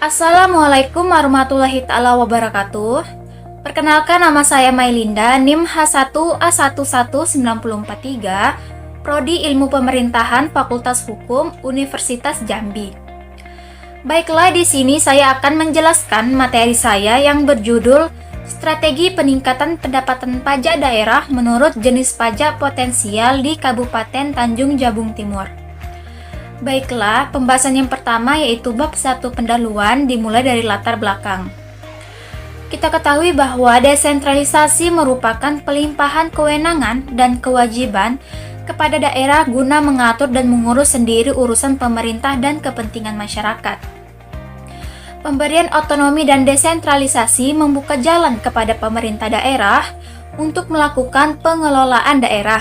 Assalamualaikum warahmatullahi taala wabarakatuh. Perkenalkan, nama saya Mailinda, NIM H1A11943, Prodi Ilmu Pemerintahan Fakultas Hukum Universitas Jambi. Baiklah, di sini saya akan menjelaskan materi saya yang berjudul Strategi Peningkatan Pendapatan Pajak Daerah menurut Jenis Pajak Potensial di Kabupaten Tanjung Jabung Timur. Baiklah, pembahasan yang pertama yaitu bab 1 pendahuluan dimulai dari latar belakang. Kita ketahui bahwa desentralisasi merupakan pelimpahan kewenangan dan kewajiban kepada daerah guna mengatur dan mengurus sendiri urusan pemerintah dan kepentingan masyarakat. Pemberian otonomi dan desentralisasi membuka jalan kepada pemerintah daerah untuk melakukan pengelolaan daerah.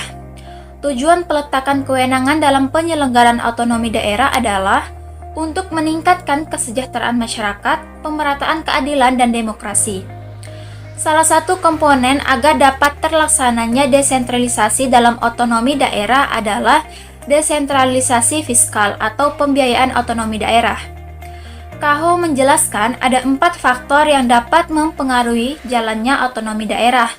Tujuan peletakan kewenangan dalam penyelenggaraan otonomi daerah adalah untuk meningkatkan kesejahteraan masyarakat, pemerataan keadilan, dan demokrasi. Salah satu komponen agar dapat terlaksananya desentralisasi dalam otonomi daerah adalah desentralisasi fiskal atau pembiayaan otonomi daerah. Kaho menjelaskan ada 4 faktor yang dapat mempengaruhi jalannya otonomi daerah.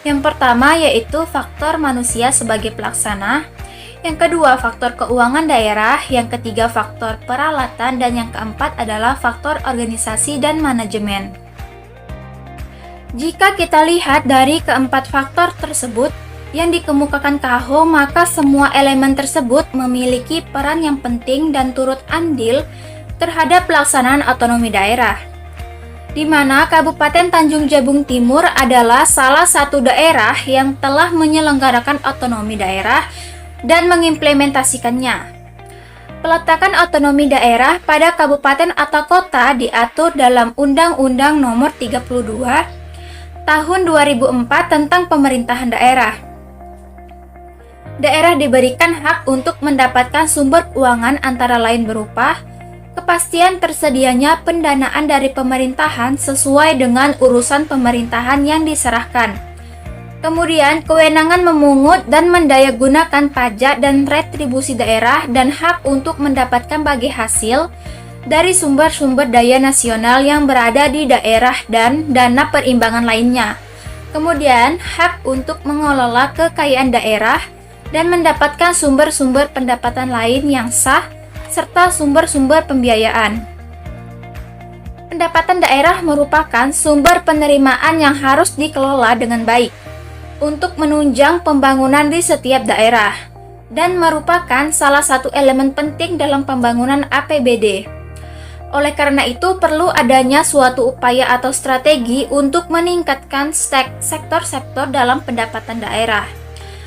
Yang pertama yaitu faktor manusia sebagai pelaksana, yang kedua faktor keuangan daerah, yang ketiga faktor peralatan, dan yang keempat adalah faktor organisasi dan manajemen. Jika kita lihat dari keempat faktor tersebut yang dikemukakan Kaho, maka semua elemen tersebut memiliki peran yang penting dan turut andil terhadap pelaksanaan otonomi daerah, di mana Kabupaten Tanjung Jabung Timur adalah salah satu daerah yang telah menyelenggarakan otonomi daerah dan mengimplementasikannya. Peletakan otonomi daerah pada kabupaten atau kota diatur dalam Undang-Undang Nomor 32 Tahun 2004 tentang Pemerintahan Daerah. Daerah diberikan hak untuk mendapatkan sumber keuangan antara lain berupa kepastian tersedianya pendanaan dari pemerintahan sesuai dengan urusan pemerintahan yang diserahkan. Kemudian, kewenangan memungut dan mendayagunakan pajak dan retribusi daerah dan hak untuk mendapatkan bagi hasil dari sumber-sumber daya nasional yang berada di daerah dan dana perimbangan lainnya. Kemudian, hak untuk mengelola kekayaan daerah dan mendapatkan sumber-sumber pendapatan lain yang sah serta sumber-sumber pembiayaan. Pendapatan daerah merupakan sumber penerimaan yang harus dikelola dengan baik untuk menunjang pembangunan di setiap daerah dan merupakan salah satu elemen penting dalam pembangunan APBD. Oleh karena itu, perlu adanya suatu upaya atau strategi untuk meningkatkan sektor-sektor dalam pendapatan daerah.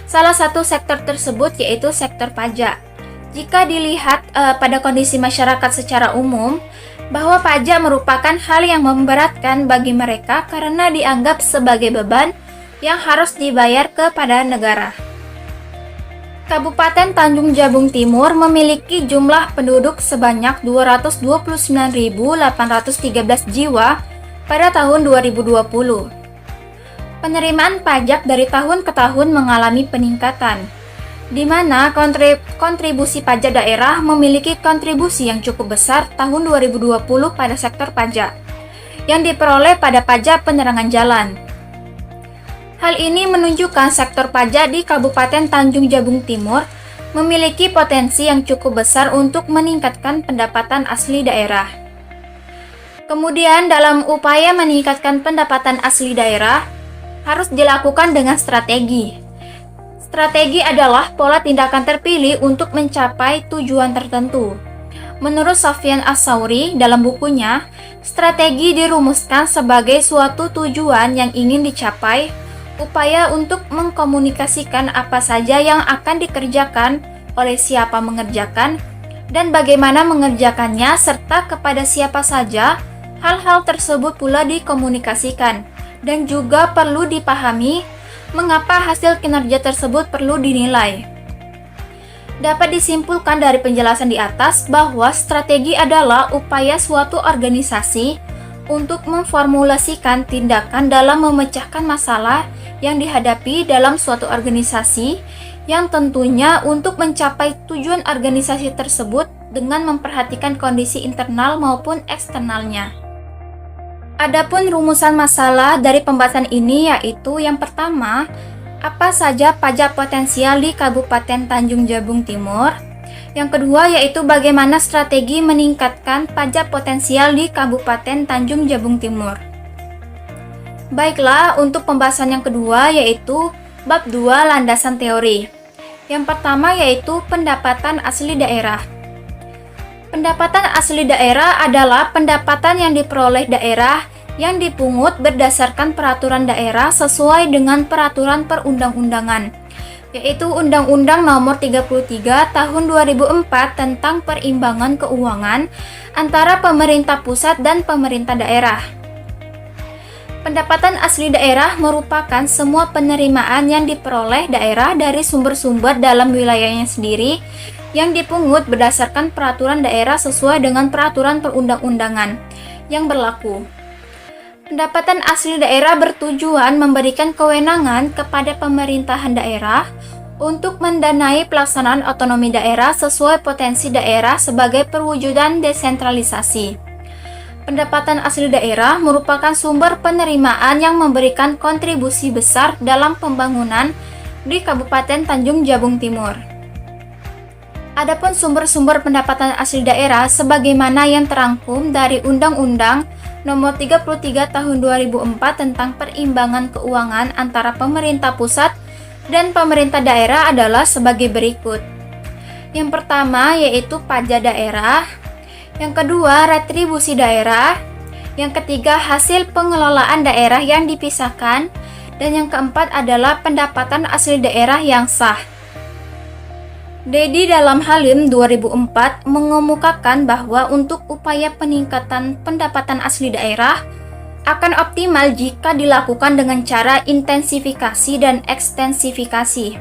Salah satu sektor tersebut yaitu sektor pajak. Jika dilihat pada kondisi masyarakat secara umum, bahwa pajak merupakan hal yang memberatkan bagi mereka karena dianggap sebagai beban yang harus dibayar kepada negara. Kabupaten Tanjung Jabung Timur memiliki jumlah penduduk sebanyak 229.813 jiwa pada tahun 2020. Penerimaan pajak dari tahun ke tahun mengalami peningkatan, di mana kontribusi pajak daerah memiliki kontribusi yang cukup besar tahun 2020 pada sektor pajak yang diperoleh pada pajak penerangan jalan. Hal ini menunjukkan sektor pajak di Kabupaten Tanjung Jabung Timur memiliki potensi yang cukup besar untuk meningkatkan pendapatan asli daerah. Kemudian, dalam upaya meningkatkan pendapatan asli daerah harus dilakukan dengan strategi. Strategi adalah pola tindakan terpilih untuk mencapai tujuan tertentu. Menurut Sofyan As-Sauri dalam bukunya, strategi dirumuskan sebagai suatu tujuan yang ingin dicapai, upaya untuk mengkomunikasikan apa saja yang akan dikerjakan, oleh siapa mengerjakan, dan bagaimana mengerjakannya, serta kepada siapa saja hal-hal tersebut pula dikomunikasikan, dan juga perlu dipahami mengapa hasil kinerja tersebut perlu dinilai. Dapat disimpulkan dari penjelasan di atas bahwa strategi adalah upaya suatu organisasi untuk memformulasikan tindakan dalam memecahkan masalah yang dihadapi dalam suatu organisasi yang tentunya untuk mencapai tujuan organisasi tersebut dengan memperhatikan kondisi internal maupun eksternalnya. Adapun rumusan masalah dari pembahasan ini yaitu yang pertama, apa saja pajak potensial di Kabupaten Tanjung Jabung Timur? Yang kedua yaitu bagaimana strategi meningkatkan pajak potensial di Kabupaten Tanjung Jabung Timur. Baiklah, untuk pembahasan yang kedua yaitu bab 2 landasan teori. Yang pertama yaitu pendapatan asli daerah. Pendapatan asli daerah adalah pendapatan yang diperoleh daerah yang dipungut berdasarkan peraturan daerah sesuai dengan peraturan perundang-undangan, yaitu Undang-Undang Nomor 33 Tahun 2004 tentang perimbangan keuangan antara pemerintah pusat dan pemerintah daerah. Pendapatan asli daerah merupakan semua penerimaan yang diperoleh daerah dari sumber-sumber dalam wilayahnya sendiri yang dipungut berdasarkan peraturan daerah sesuai dengan peraturan perundang-undangan yang berlaku. Pendapatan asli daerah bertujuan memberikan kewenangan kepada pemerintahan daerah untuk mendanai pelaksanaan otonomi daerah sesuai potensi daerah sebagai perwujudan desentralisasi. Pendapatan asli daerah merupakan sumber penerimaan yang memberikan kontribusi besar dalam pembangunan di Kabupaten Tanjung Jabung Timur. Adapun sumber-sumber pendapatan asli daerah sebagaimana yang terangkum dari Undang-Undang Nomor 33 Tahun 2004 tentang perimbangan keuangan antara pemerintah pusat dan pemerintah daerah adalah sebagai berikut. Yang pertama yaitu pajak daerah, yang kedua retribusi daerah, yang ketiga hasil pengelolaan daerah yang dipisahkan, dan yang keempat adalah pendapatan asli daerah yang sah. Dedi dalam Halim 2004 mengemukakan bahwa untuk upaya peningkatan pendapatan asli daerah akan optimal jika dilakukan dengan cara intensifikasi dan ekstensifikasi.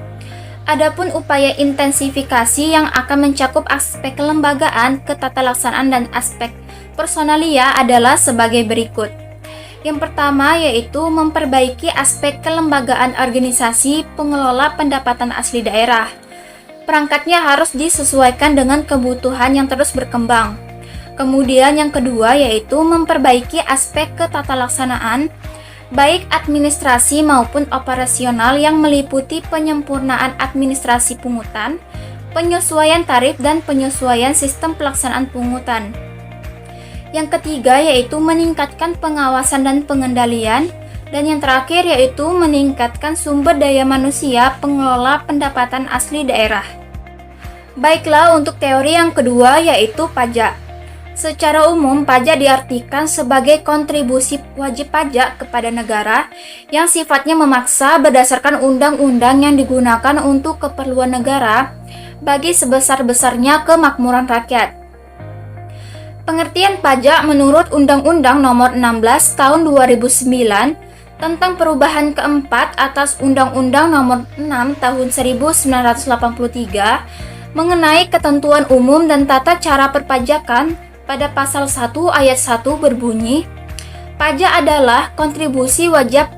Adapun upaya intensifikasi yang akan mencakup aspek kelembagaan, ketatalaksanaan, dan aspek personalia adalah sebagai berikut. Yang pertama yaitu memperbaiki aspek kelembagaan organisasi pengelola pendapatan asli daerah. Perangkatnya harus disesuaikan dengan kebutuhan yang terus berkembang. Kemudian yang kedua yaitu memperbaiki aspek ketatalaksanaan, baik administrasi maupun operasional yang meliputi penyempurnaan administrasi pungutan, penyesuaian tarif, dan penyesuaian sistem pelaksanaan pungutan. Yang ketiga yaitu meningkatkan pengawasan dan pengendalian, dan yang terakhir yaitu meningkatkan sumber daya manusia pengelola pendapatan asli daerah. Baiklah, untuk teori yang kedua yaitu pajak. Secara umum, pajak diartikan sebagai kontribusi wajib pajak kepada negara yang sifatnya memaksa berdasarkan undang-undang yang digunakan untuk keperluan negara bagi sebesar-besarnya kemakmuran rakyat. Pengertian pajak menurut Undang-Undang Nomor 16 Tahun 2009 tentang perubahan keempat atas Undang-Undang Nomor 6 Tahun 1983 mengenai ketentuan umum dan tata cara perpajakan. Pada pasal 1 ayat 1 berbunyi, pajak adalah kontribusi wajib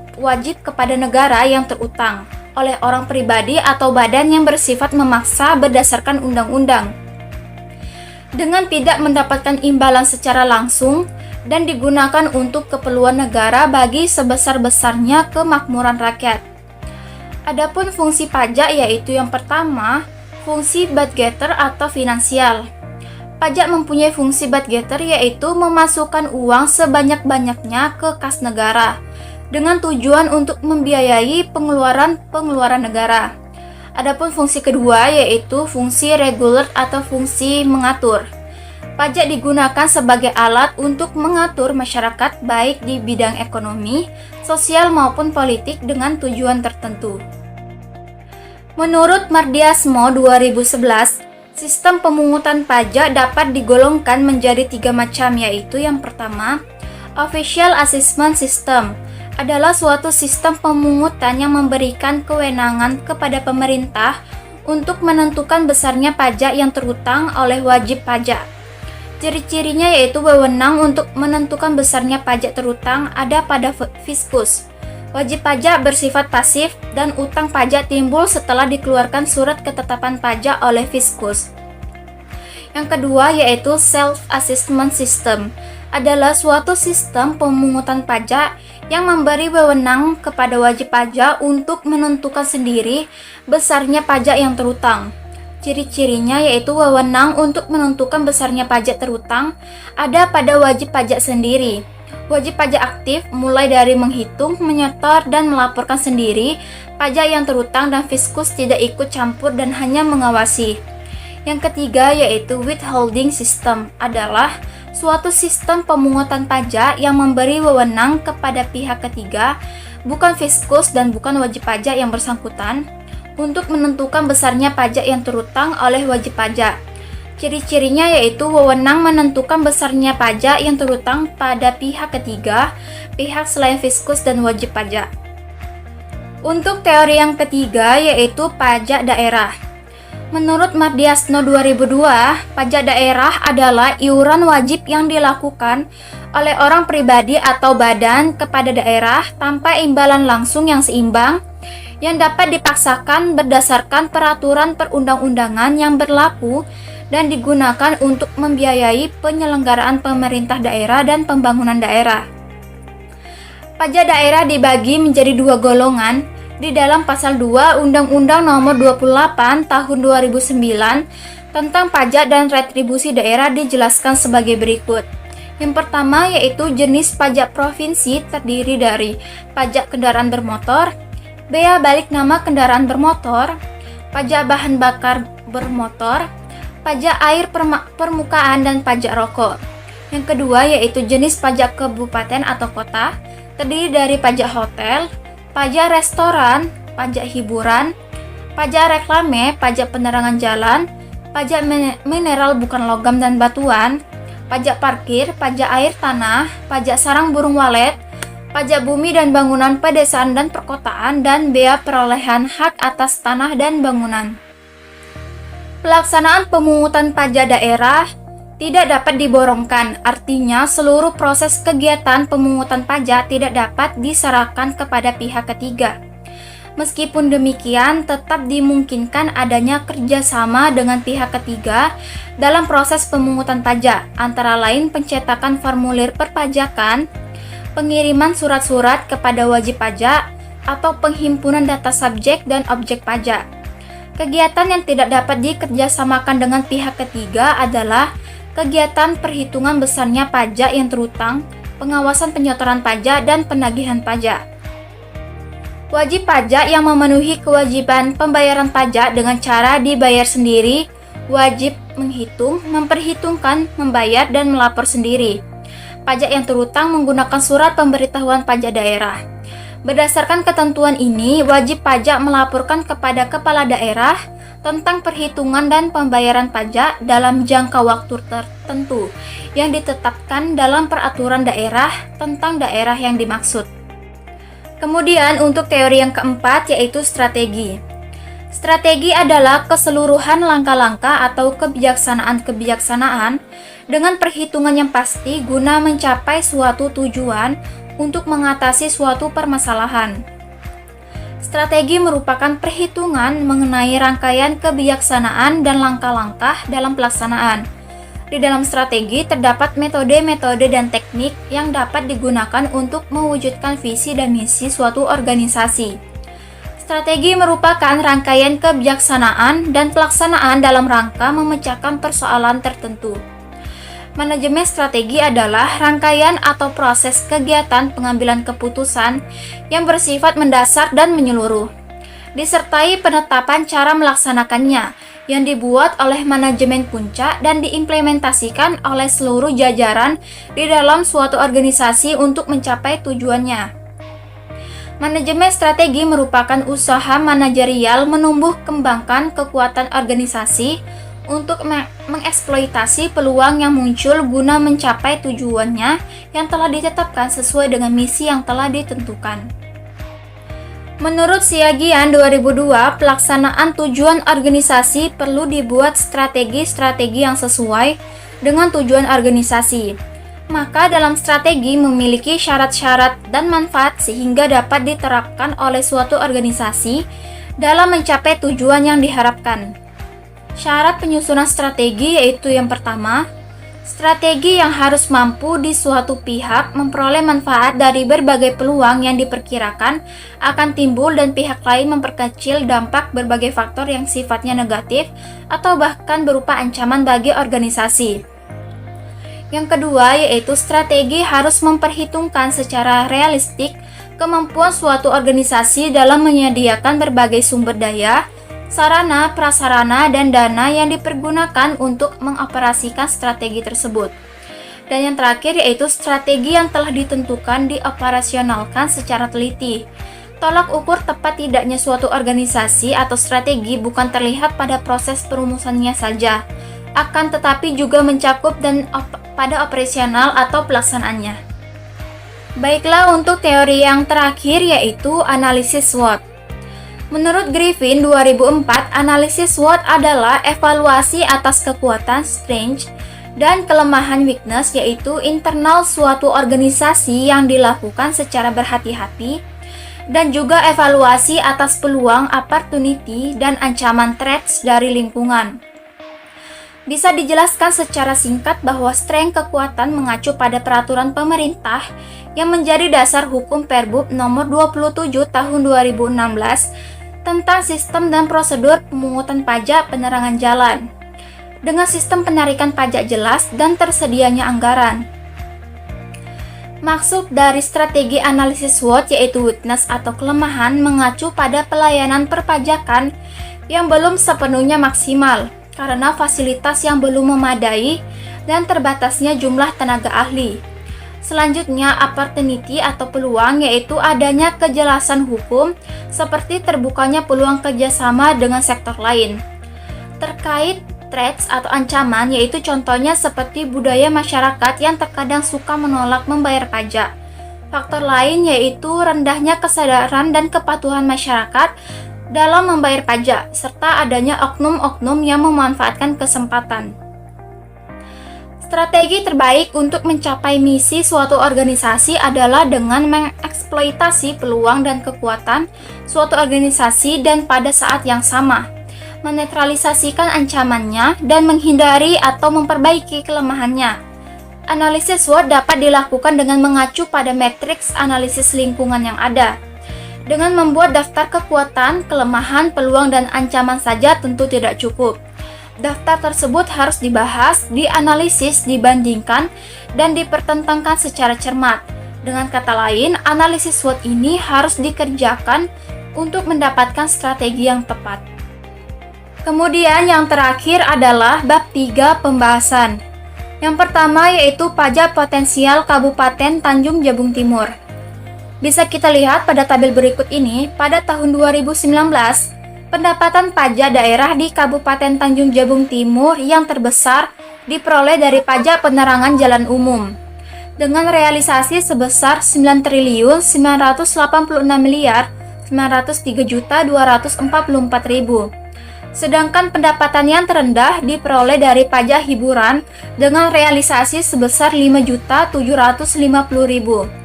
kepada negara yang terutang oleh orang pribadi atau badan yang bersifat memaksa berdasarkan undang-undang, dengan tidak mendapatkan imbalan secara langsung dan digunakan untuk keperluan negara bagi sebesar-besarnya kemakmuran rakyat. Adapun fungsi pajak yaitu yang pertama, fungsi budgeter atau finansial. Pajak mempunyai fungsi budgeter yaitu memasukkan uang sebanyak-banyaknya ke kas negara dengan tujuan untuk membiayai pengeluaran negara. Adapun fungsi kedua yaitu fungsi reguler atau fungsi mengatur. Pajak digunakan sebagai alat untuk mengatur masyarakat baik di bidang ekonomi, sosial maupun politik dengan tujuan tertentu. Menurut Mardiasmo 2011, sistem pemungutan pajak dapat digolongkan menjadi 3 macam, yaitu yang pertama, Official Assessment System adalah suatu sistem pemungutan yang memberikan kewenangan kepada pemerintah untuk menentukan besarnya pajak yang terutang oleh wajib pajak. Ciri-cirinya yaitu wewenang untuk menentukan besarnya pajak terutang ada pada fiskus. Wajib pajak bersifat pasif dan utang pajak timbul setelah dikeluarkan surat ketetapan pajak oleh fiskus. Yang kedua yaitu self-assessment system, adalah suatu sistem pemungutan pajak yang memberi wewenang kepada wajib pajak untuk menentukan sendiri besarnya pajak yang terutang. Ciri-cirinya yaitu wewenang untuk menentukan besarnya pajak terutang ada pada wajib pajak sendiri. Wajib pajak aktif mulai dari menghitung, menyetor, dan melaporkan sendiri pajak yang terutang, dan fiskus tidak ikut campur dan hanya mengawasi. Yang ketiga yaitu withholding system, adalah suatu sistem pemungutan pajak yang memberi wewenang kepada pihak ketiga, bukan fiskus dan bukan wajib pajak yang bersangkutan, untuk menentukan besarnya pajak yang terutang oleh wajib pajak. Ciri-cirinya yaitu wewenang menentukan besarnya pajak yang terutang pada pihak ketiga, pihak selain fiskus dan wajib pajak. Untuk teori yang ketiga yaitu pajak daerah. Menurut Mardiasno 2002, pajak daerah adalah iuran wajib yang dilakukan oleh orang pribadi atau badan kepada daerah tanpa imbalan langsung yang seimbang, yang dapat dipaksakan berdasarkan peraturan perundang-undangan yang berlaku dan digunakan untuk membiayai penyelenggaraan pemerintah daerah dan pembangunan daerah. Pajak daerah dibagi menjadi dua golongan di dalam Pasal 2 Undang-Undang Nomor 28 Tahun 2009 tentang pajak dan retribusi daerah dijelaskan sebagai berikut. Yang pertama yaitu jenis pajak provinsi terdiri dari pajak kendaraan bermotor, bea balik nama kendaraan bermotor, pajak bahan bakar bermotor, pajak air permukaan, dan pajak rokok. Yang kedua yaitu jenis pajak kabupaten atau kota, terdiri dari pajak hotel, pajak restoran, pajak hiburan, pajak reklame, pajak penerangan jalan, pajak mineral bukan logam dan batuan, pajak parkir, pajak air tanah, pajak sarang burung walet, pajak bumi dan bangunan pedesaan dan perkotaan, dan bea perolehan hak atas tanah dan bangunan. Pelaksanaan pemungutan pajak daerah tidak dapat diborongkan, artinya seluruh proses kegiatan pemungutan pajak tidak dapat diserahkan kepada pihak ketiga. Meskipun demikian, tetap dimungkinkan adanya kerjasama dengan pihak ketiga dalam proses pemungutan pajak, antara lain pencetakan formulir perpajakan, pengiriman surat-surat kepada wajib pajak, atau penghimpunan data subjek dan objek pajak. Kegiatan yang tidak dapat dikerjasamakan dengan pihak ketiga adalah kegiatan perhitungan besarnya pajak yang terutang, pengawasan penyetoran pajak, dan penagihan pajak. Wajib pajak yang memenuhi kewajiban pembayaran pajak dengan cara dibayar sendiri wajib menghitung, memperhitungkan, membayar, dan melapor sendiri pajak yang terutang menggunakan surat pemberitahuan pajak daerah. Berdasarkan ketentuan ini, wajib pajak melaporkan kepada kepala daerah tentang perhitungan dan pembayaran pajak dalam jangka waktu tertentu yang ditetapkan dalam peraturan daerah tentang daerah yang dimaksud. Kemudian untuk teori yang keempat yaitu strategi. Strategi adalah keseluruhan langkah-langkah atau kebijaksanaan-kebijaksanaan dengan perhitungan yang pasti guna mencapai suatu tujuan untuk mengatasi suatu permasalahan. Strategi merupakan perhitungan mengenai rangkaian kebijaksanaan dan langkah-langkah dalam pelaksanaan. Di dalam strategi terdapat metode-metode dan teknik yang dapat digunakan untuk mewujudkan visi dan misi suatu organisasi. Strategi merupakan rangkaian kebijaksanaan dan pelaksanaan dalam rangka memecahkan persoalan tertentu. Manajemen strategi adalah rangkaian atau proses kegiatan pengambilan keputusan yang bersifat mendasar dan menyeluruh, disertai penetapan cara melaksanakannya yang dibuat oleh manajemen puncak dan diimplementasikan oleh seluruh jajaran di dalam suatu organisasi untuk mencapai tujuannya. Manajemen strategi merupakan usaha manajerial menumbuh kembangkan kekuatan organisasi untuk mengeksploitasi peluang yang muncul guna mencapai tujuannya yang telah ditetapkan sesuai dengan misi yang telah ditentukan. Menurut Siagian 2002, pelaksanaan tujuan organisasi perlu dibuat strategi-strategi yang sesuai dengan tujuan organisasi. Maka dalam strategi memiliki syarat-syarat dan manfaat sehingga dapat diterapkan oleh suatu organisasi dalam mencapai tujuan yang diharapkan. Syarat penyusunan strategi yaitu yang pertama, strategi yang harus mampu di suatu pihak memperoleh manfaat dari berbagai peluang yang diperkirakan akan timbul dan pihak lain memperkecil dampak berbagai faktor yang sifatnya negatif atau bahkan berupa ancaman bagi organisasi. Yang kedua yaitu strategi harus memperhitungkan secara realistik kemampuan suatu organisasi dalam menyediakan berbagai sumber daya, sarana, prasarana, dan dana yang dipergunakan untuk mengoperasikan strategi tersebut. Dan yang terakhir yaitu strategi yang telah ditentukan dioperasionalkan secara teliti. Tolak ukur tepat tidaknya suatu organisasi atau strategi bukan terlihat pada proses perumusannya saja, akan tetapi juga mencakup dan pada operasional atau pelaksanaannya. Baiklah, untuk teori yang terakhir yaitu analisis SWOT. Menurut Griffin 2004, analisis SWOT adalah evaluasi atas kekuatan strength dan kelemahan weakness yaitu internal suatu organisasi yang dilakukan secara berhati-hati dan juga evaluasi atas peluang, opportunity, dan ancaman threats dari lingkungan. Bisa dijelaskan secara singkat bahwa strength kekuatan mengacu pada peraturan pemerintah yang menjadi dasar hukum Perbub nomor 27 tahun 2016 tentang sistem dan prosedur pemungutan pajak penerangan jalan, dengan sistem penarikan pajak jelas dan tersedianya anggaran. Maksud dari strategi analisis SWOT yaitu weakness atau kelemahan mengacu pada pelayanan perpajakan yang belum sepenuhnya maksimal, karena fasilitas yang belum memadai dan terbatasnya jumlah tenaga ahli. Selanjutnya, opportunity atau peluang yaitu adanya kejelasan hukum seperti terbukanya peluang kerjasama dengan sektor lain. Terkait threats atau ancaman yaitu contohnya seperti budaya masyarakat yang terkadang suka menolak membayar pajak. Faktor lain yaitu rendahnya kesadaran dan kepatuhan masyarakat dalam membayar pajak, serta adanya oknum-oknum yang memanfaatkan kesempatan. Strategi terbaik untuk mencapai misi suatu organisasi adalah dengan mengeksploitasi peluang dan kekuatan suatu organisasi dan pada saat yang sama, menetralisasikan ancamannya dan menghindari atau memperbaiki kelemahannya. Analisis SWOT dapat dilakukan dengan mengacu pada matriks analisis lingkungan yang ada. Dengan membuat daftar kekuatan, kelemahan, peluang, dan ancaman saja tentu tidak cukup. Daftar tersebut harus dibahas, dianalisis, dibandingkan, dan dipertentangkan secara cermat. Dengan kata lain, analisis SWOT ini harus dikerjakan untuk mendapatkan strategi yang tepat. Kemudian yang terakhir adalah bab 3 pembahasan. Yang pertama yaitu pajak potensial Kabupaten Tanjung Jabung Timur. Bisa kita lihat pada tabel berikut ini, pada tahun 2019, pendapatan pajak daerah di Kabupaten Tanjung Jabung Timur yang terbesar diperoleh dari pajak penerangan jalan umum dengan realisasi sebesar 9.986.903.244.000. Sedangkan pendapatan yang terendah diperoleh dari pajak hiburan dengan realisasi sebesar 5.750.000.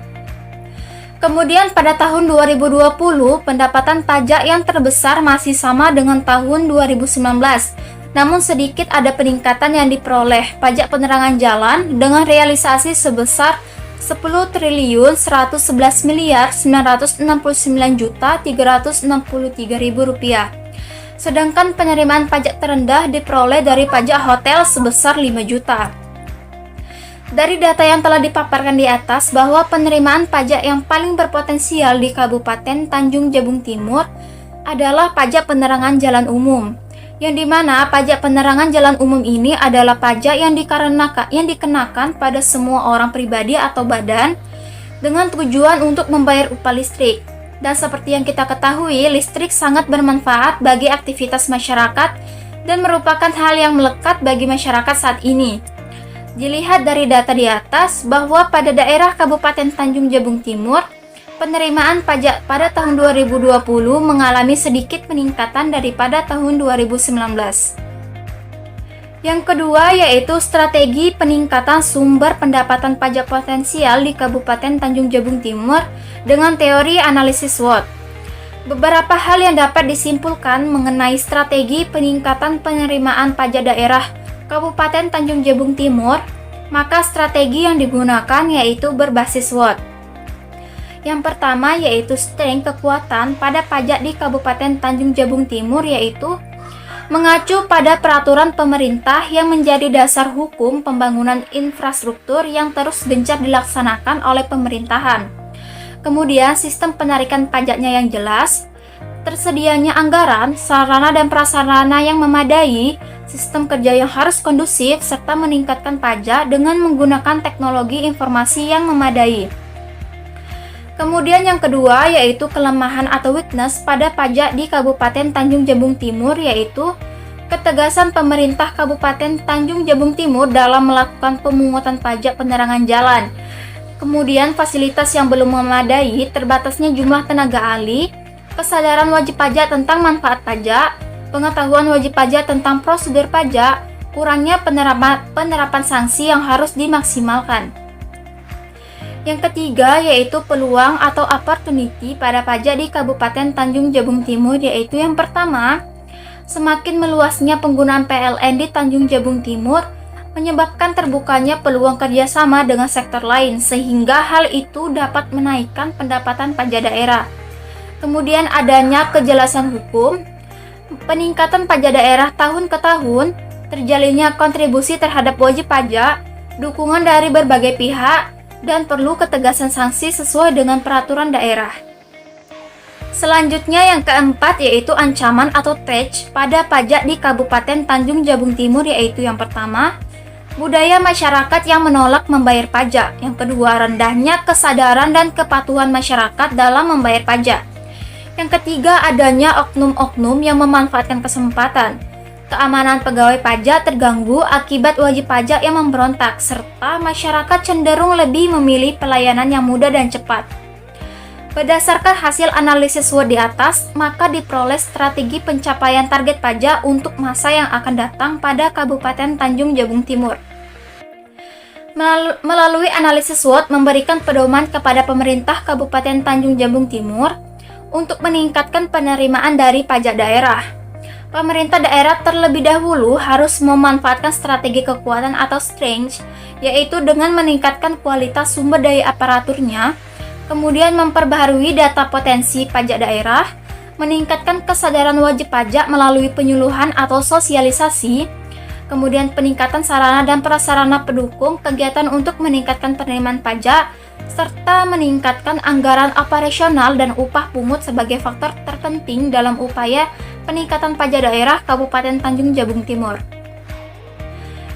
Kemudian pada tahun 2020, pendapatan pajak yang terbesar masih sama dengan tahun 2019, namun sedikit ada peningkatan yang diperoleh pajak penerangan jalan dengan realisasi sebesar 10.111.969.363.000 rupiah. Sedangkan penerimaan pajak terendah diperoleh dari pajak hotel sebesar 5 juta. Dari data yang telah dipaparkan di atas bahwa penerimaan pajak yang paling berpotensial di Kabupaten Tanjung Jabung Timur adalah pajak penerangan jalan umum, yang dimana pajak penerangan jalan umum ini adalah pajak yang dikenakan pada semua orang pribadi atau badan dengan tujuan untuk membayar upah listrik. Dan seperti yang kita ketahui, listrik sangat bermanfaat bagi aktivitas masyarakat dan merupakan hal yang melekat bagi masyarakat saat ini. Dilihat dari data di atas bahwa pada daerah Kabupaten Tanjung Jabung Timur, penerimaan pajak pada tahun 2020 mengalami sedikit peningkatan daripada tahun 2019. Yang kedua yaitu strategi peningkatan sumber pendapatan pajak potensial di Kabupaten Tanjung Jabung Timur dengan teori analisis SWOT. Beberapa hal yang dapat disimpulkan mengenai strategi peningkatan penerimaan pajak daerah Kabupaten Tanjung Jabung Timur, maka strategi yang digunakan yaitu berbasis SWOT. Yang pertama yaitu strength kekuatan pada pajak di Kabupaten Tanjung Jabung Timur, yaitu mengacu pada peraturan pemerintah yang menjadi dasar hukum pembangunan infrastruktur yang terus gencar dilaksanakan oleh pemerintahan. Kemudian sistem penarikan pajaknya yang jelas, tersedianya anggaran, sarana dan prasarana yang memadai, sistem kerja yang harus kondusif, serta meningkatkan pajak dengan menggunakan teknologi informasi yang memadai. Kemudian yang kedua yaitu kelemahan atau weakness pada pajak di Kabupaten Tanjung Jabung Timur, yaitu ketegasan pemerintah Kabupaten Tanjung Jabung Timur dalam melakukan pemungutan pajak penerangan jalan. Kemudian fasilitas yang belum memadai, terbatasnya jumlah tenaga ahli, kesadaran wajib pajak tentang manfaat pajak, pengetahuan wajib pajak tentang prosedur pajak, kurangnya penerapan sanksi yang harus dimaksimalkan. Yang ketiga yaitu peluang atau opportunity pada pajak di Kabupaten Tanjung Jabung Timur, yaitu yang pertama, semakin meluasnya penggunaan PLN di Tanjung Jabung Timur menyebabkan terbukanya peluang kerjasama dengan sektor lain, sehingga hal itu dapat menaikkan pendapatan pajak daerah. Kemudian adanya kejelasan hukum, peningkatan pajak daerah tahun ke tahun, terjalinnya kontribusi terhadap wajib pajak, dukungan dari berbagai pihak, dan perlu ketegasan sanksi sesuai dengan peraturan daerah. Selanjutnya yang keempat yaitu ancaman atau threat pada pajak di Kabupaten Tanjung Jabung Timur, yaitu yang pertama, budaya masyarakat yang menolak membayar pajak. Yang kedua, rendahnya kesadaran dan kepatuhan masyarakat dalam membayar pajak. Yang ketiga, adanya oknum-oknum yang memanfaatkan kesempatan. Keamanan pegawai pajak terganggu akibat wajib pajak yang memberontak, serta masyarakat cenderung lebih memilih pelayanan yang mudah dan cepat. Berdasarkan hasil analisis SWOT di atas, maka diperoleh strategi pencapaian target pajak untuk masa yang akan datang pada Kabupaten Tanjung Jabung Timur. Melalui analisis SWOT memberikan pedoman kepada pemerintah Kabupaten Tanjung Jabung Timur untuk meningkatkan penerimaan dari pajak daerah. Pemerintah daerah terlebih dahulu harus memanfaatkan strategi kekuatan atau strength, yaitu dengan meningkatkan kualitas sumber daya aparaturnya, kemudian memperbaharui data potensi pajak daerah, meningkatkan kesadaran wajib pajak melalui penyuluhan atau sosialisasi, kemudian peningkatan sarana dan prasarana pendukung kegiatan untuk meningkatkan penerimaan pajak, serta meningkatkan anggaran operasional dan upah pungut sebagai faktor terpenting dalam upaya peningkatan pajak daerah Kabupaten Tanjung Jabung Timur.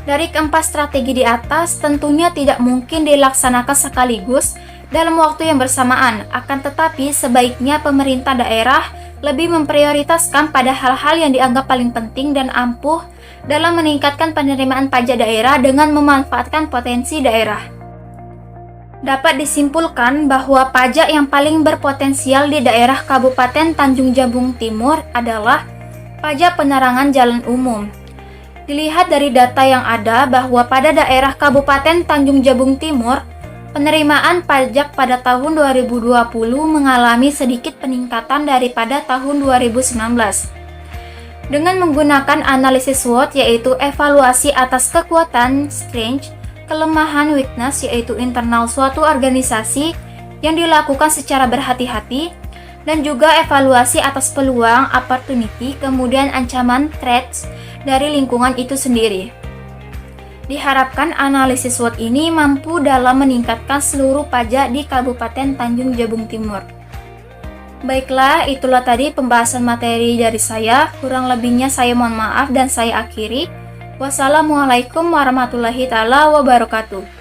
Dari keempat strategi di atas tentunya tidak mungkin dilaksanakan sekaligus dalam waktu yang bersamaan, akan tetapi sebaiknya pemerintah daerah lebih memprioritaskan pada hal-hal yang dianggap paling penting dan ampuh dalam meningkatkan penerimaan pajak daerah dengan memanfaatkan potensi daerah. Dapat disimpulkan bahwa pajak yang paling berpotensial di daerah Kabupaten Tanjung Jabung Timur adalah pajak penerangan jalan umum. Dilihat dari data yang ada bahwa pada daerah Kabupaten Tanjung Jabung Timur, penerimaan pajak pada tahun 2020 mengalami sedikit peningkatan daripada tahun 2019. Dengan menggunakan analisis SWOT yaitu evaluasi atas kekuatan strength, kelemahan weakness yaitu internal suatu organisasi yang dilakukan secara berhati-hati, dan juga evaluasi atas peluang opportunity kemudian ancaman threats dari lingkungan itu sendiri. Diharapkan analisis SWOT ini mampu dalam meningkatkan seluruh pajak di Kabupaten Tanjung Jabung Timur. Baiklah, itulah tadi pembahasan materi dari saya. Kurang lebihnya saya mohon maaf dan saya akhiri. Wassalamualaikum warahmatullahi wabarakatuh.